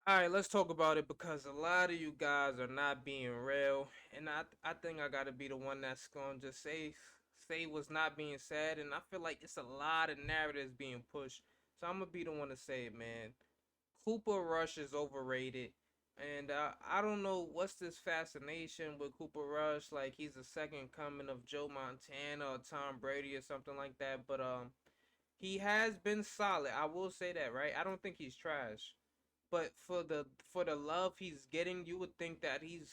All right, let's talk about it because a lot of you guys are not being real, and I think I gotta be the one that's gonna just say what's not being said, and I feel like it's a lot of narratives being pushed, so I'm gonna be the one to say it, man. Cooper Rush is overrated, and I don't know what's this fascination with Cooper Rush, like he's the second coming of Joe Montana or Tom Brady or something like that, but he has been solid. I will say that, right? I don't think he's trash. But for the love he's getting, you would think that he's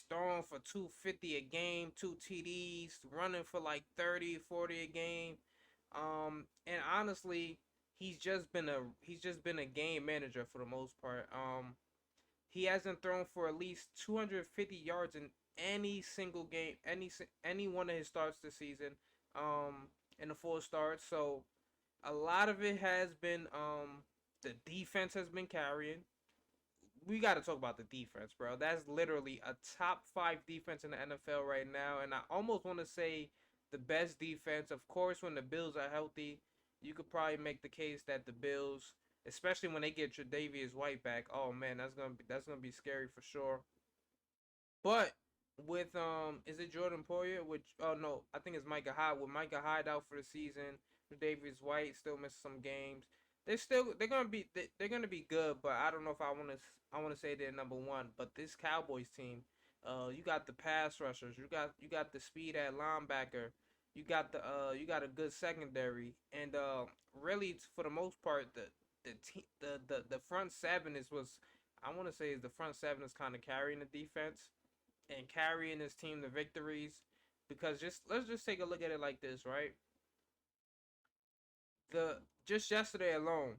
throwing for 250 a game, two TDs, running for like 30, 40 a game. And honestly, he's just been a game manager for the most part. He hasn't thrown for at least 250 yards in any single game, any one of his starts this season. In the full start. So a lot of it has been the defense has been carrying. We got to talk about the defense, bro. That's literally a top five defense in the NFL right now, and I almost want to say the best defense. Of course, when the Bills are healthy, you could probably make the case that the Bills, especially when they get Tre'Davious White back, oh man, that's gonna be scary for sure. But with is it Jordan Poyer? Which oh no, I think it's Micah Hyde. With Micah Hyde out for the season, Davis White still missing some games. They're gonna be good, but I don't know if I wanna say they're number one. But this Cowboys team, you got the pass rushers, you got the speed at linebacker, you got a good secondary, and really for the most part the front seven is was I want to say is the front seven is kind of carrying the defense and carrying his team to victories. Because just let's just take a look at it like this, right? The just yesterday alone,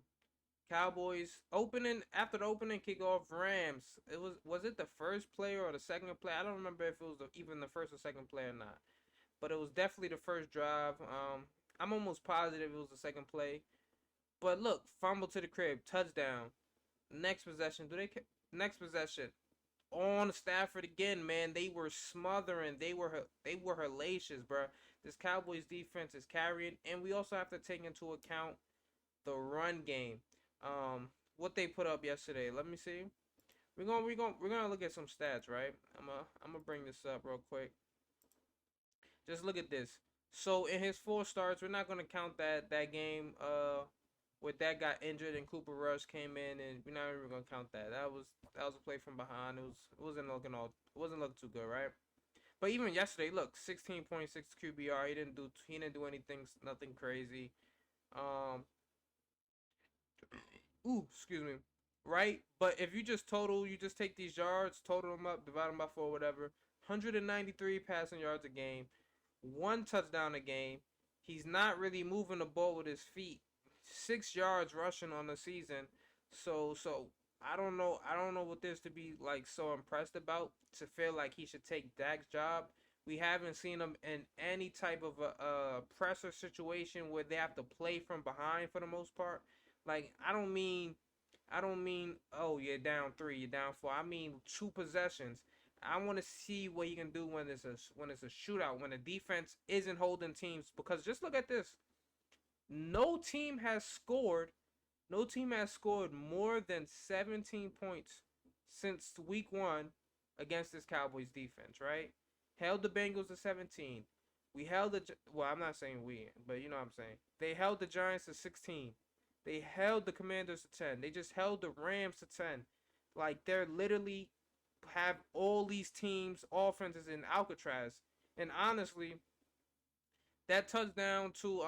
Cowboys opening after the opening kickoff Rams. Was it the first play or the second play? I don't remember if it was even the first or second play or not. But it was definitely the first drive. I'm almost positive it was the second play. But look, fumble to the crib, touchdown. Next possession, next possession, on Stafford again, man. They were smothering. They were hellacious, bro. This Cowboys defense is carrying, and we also have to take into account the run game. What they put up yesterday. Let me see. We're gonna look at some stats, right? I'm gonna bring this up real quick. Just look at this. So in his four starts, we're not gonna count that game with that got injured and Cooper Rush came in, and we're not even gonna count that. That was a play from behind. It wasn't looking too good, right? But even yesterday, look, 16.6 QBR. He didn't do anything, nothing crazy. Um, excuse me, right? But if you just take these yards, total them up, divide them by four, whatever. 193 passing yards a game, one touchdown a game. He's not really moving the ball with his feet. 6 yards rushing on the season. So I don't know what there's to be like so impressed about to feel like he should take Dak's job. We haven't seen him in any type of a presser situation where they have to play from behind for the most part. Like I don't mean oh you're down three, you're down four. I mean two possessions. I want to see what he can do when it's a shootout, when the defense isn't holding teams. Because just look at this: no team has scored, no team has scored more than 17 points since week one against this Cowboys defense. Right? Held the Bengals to 17. We held the well, I'm not saying we, but you know what I'm saying. They held the Giants to 16. They held the Commanders to 10. They just held the Rams to 10. Like they're literally have all these teams offenses in Alcatraz. And honestly, that touchdown to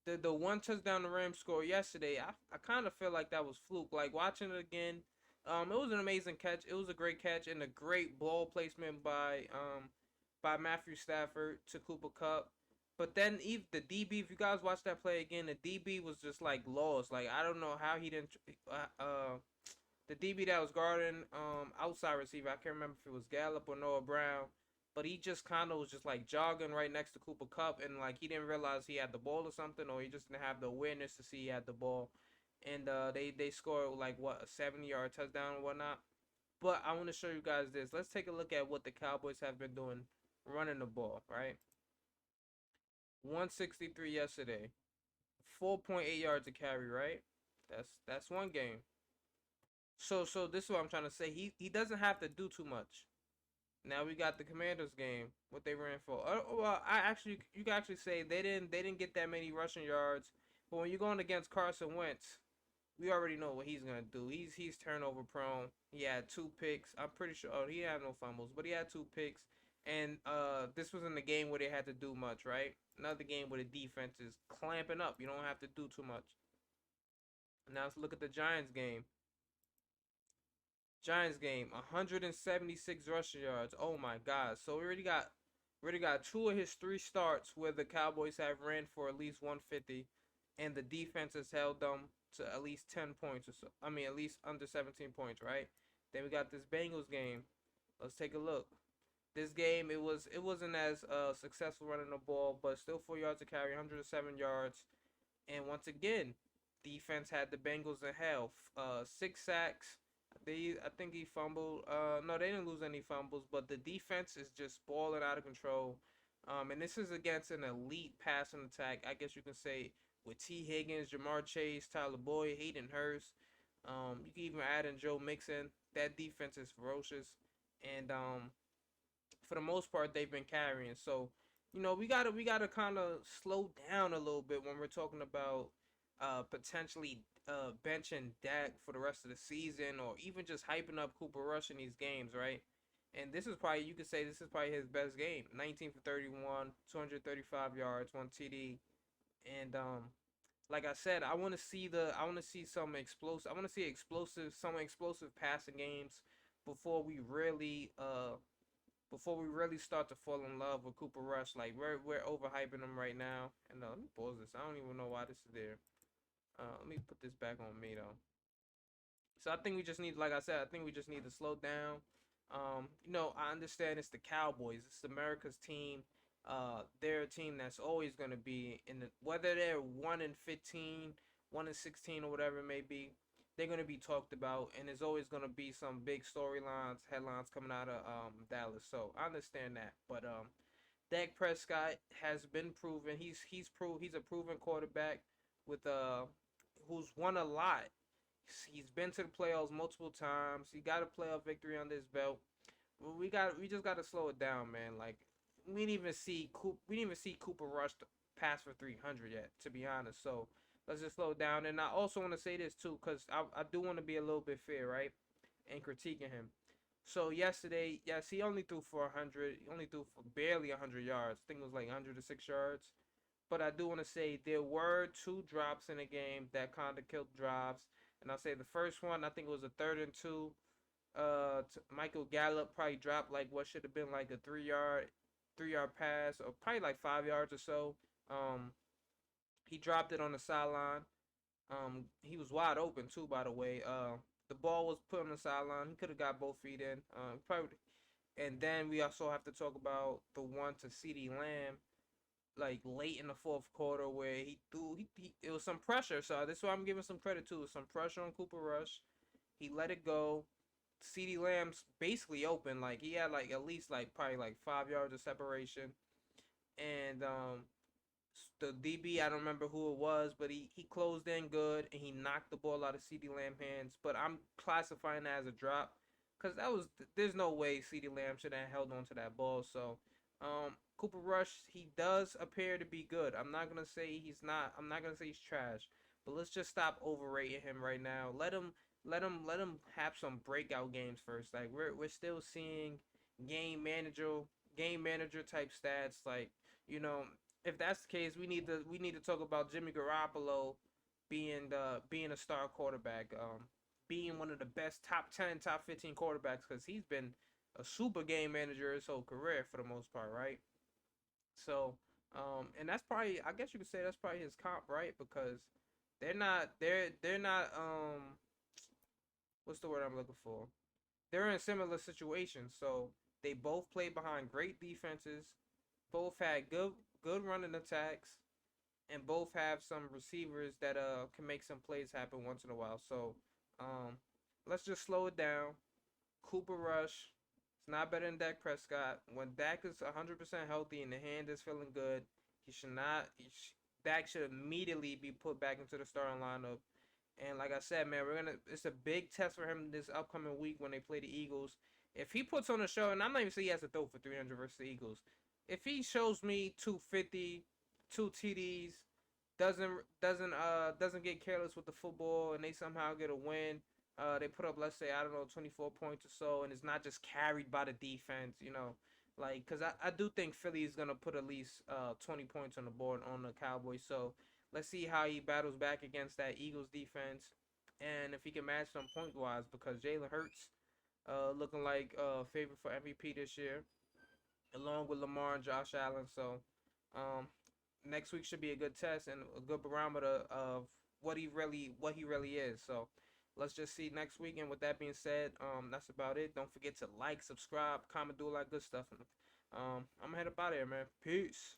the one touchdown the Rams scored yesterday, I kind of feel like that was fluke. Like watching it again, it was an amazing catch. It was a great catch and a great ball placement by Matthew Stafford to Cooper Cup. But then even the DB, if you guys watch that play again, the DB was just like lost. Like I don't know how he didn't. The DB that was guarding outside receiver, I can't remember if it was Gallup or Noah Brown, but he just kind of was just like jogging right next to Cooper Cup, and like he didn't realize he had the ball or something, or he just didn't have the awareness to see he had the ball, and they scored like what, a 70-yard touchdown or whatnot. But I want to show you guys this. Let's take a look at what the Cowboys have been doing running the ball. Right, 163 yesterday, 4.8 yards a carry. Right, that's one game. So this is what I'm trying to say. He doesn't have to do too much. Now we got the Commanders game. What they ran for? Well, I actually you can actually say they didn't get that many rushing yards. But when you're going against Carson Wentz, we already know what he's gonna do. He's turnover prone. He had two picks. I'm pretty sure. Oh, he had no fumbles, but he had two picks. And this was in the game where they had to do much, right? Another game where the defense is clamping up. You don't have to do too much. Now let's look at the Giants game. Giants game, 176 rushing yards. Oh my God! So we already got two of his three starts where the Cowboys have ran for at least 150, and the defense has held them to at least 10 points or so. I mean, at least under 17 points, right? Then we got this Bengals game. Let's take a look. This game it wasn't as successful running the ball, but still 4 yards to carry, 107 yards. And once again, defense had the Bengals in hell. 6 sacks. I think he fumbled. No, they didn't lose any fumbles, but the defense is just balling out of control. And this is against an elite passing attack. I guess you can say with T. Higgins, Jamar Chase, Tyler Boyd, Hayden Hurst. You can even add in Joe Mixon. That defense is ferocious, and for the most part they've been carrying. So, we gotta kind of slow down a little bit when we're talking about potentially benching Dak for the rest of the season, or even just hyping up Cooper Rush in these games, right? And this is probably you could say this is probably his best game. 19 for 31, 235 yards, one TD, and like I said, I want to see some explosive passing games before we really start to fall in love with Cooper Rush. Like we're overhyping him right now. And let me pause this. I don't even know why this is there. Let me put this back on me though. So I think we just need, like I said, I think we just need to slow down. I understand it's the Cowboys. It's America's team. They're a team that's always gonna be in the, whether they're 1-15, 1-16, or whatever it may be. They're gonna be talked about, and there's always gonna be some big storylines, headlines coming out of Dallas. So I understand that, but Dak Prescott has been proven. He's a proven quarterback with who's won a lot. He's been to the playoffs multiple times. He got a playoff victory under his belt. We just got to slow it down, man. Like we didn't even see Cooper Rush pass for 300 yet, to be honest. So let's just slow it down. And I also want to say this too, because I do want to be a little bit fair, right, and critiquing him. So yesterday, yes, he only threw for 100. He only threw for barely 100 yards. I think it was like 106 yards. But I do want to say there were two drops in the game that kind of killed drives. And I'll say the first one, I think it was a 3rd and 2. Michael Gallup probably dropped like what should have been like a 3-yard pass, or probably like 5 yards or so. Um, he dropped it on the sideline. He was wide open too, by the way. The ball was put on the sideline. He could have got both feet in. Probably. And then we also have to talk about the one to CeeDee Lamb, like late in the fourth quarter, where he threw. It was some pressure. So this is why I'm giving some credit to. Some pressure on Cooper Rush. He let it go. CeeDee Lamb's basically open. Like he had like at least like probably like 5 yards of separation, and the DB, I don't remember who it was, but he closed in good and he knocked the ball out of CeeDee Lamb hands. But I'm classifying that as a drop because there's no way CeeDee Lamb should have held on to that ball. So Cooper Rush, he does appear to be good. I'm not gonna say he's not. I'm not gonna say he's trash. But let's just stop overrating him right now. Let him have some breakout games first. Like we're still seeing game manager game manager type stats. Like, you know, if that's the case, we need to talk about Jimmy Garoppolo being a star quarterback, being one of the best top 10, top 15 quarterbacks, because he's been a super game manager his whole career for the most part, right? So, and that's probably, I guess you could say that's probably his comp, right? Because they're not what's the word I'm looking for? They're in similar situations, so they both play behind great defenses, both had good running attacks, and both have some receivers that can make some plays happen once in a while. So um, let's just slow it down. Cooper Rush is not better than Dak Prescott. When Dak is 100% healthy and the hand is feeling good, he should not. Dak should immediately be put back into the starting lineup. And like I said, man, it's a big test for him this upcoming week when they play the Eagles. If he puts on a show, and I'm not even saying he has to throw for 300 versus the Eagles, if he shows me 250, two TDs, doesn't get careless with the football, and they somehow get a win, they put up, let's say, I don't know, 24 points or so, and it's not just carried by the defense, like, because I do think Philly is gonna put at least 20 points on the board on the Cowboys. So let's see how he battles back against that Eagles defense, and if he can match them point wise, because Jalen Hurts looking like favorite for MVP this year, along with Lamar and Josh Allen. So um, next week should be a good test and a good barometer of what he really is. So let's just see next week. And with that being said, that's about it. Don't forget to like, subscribe, comment, do all that good stuff. And I'm gonna head up out of here, man. Peace.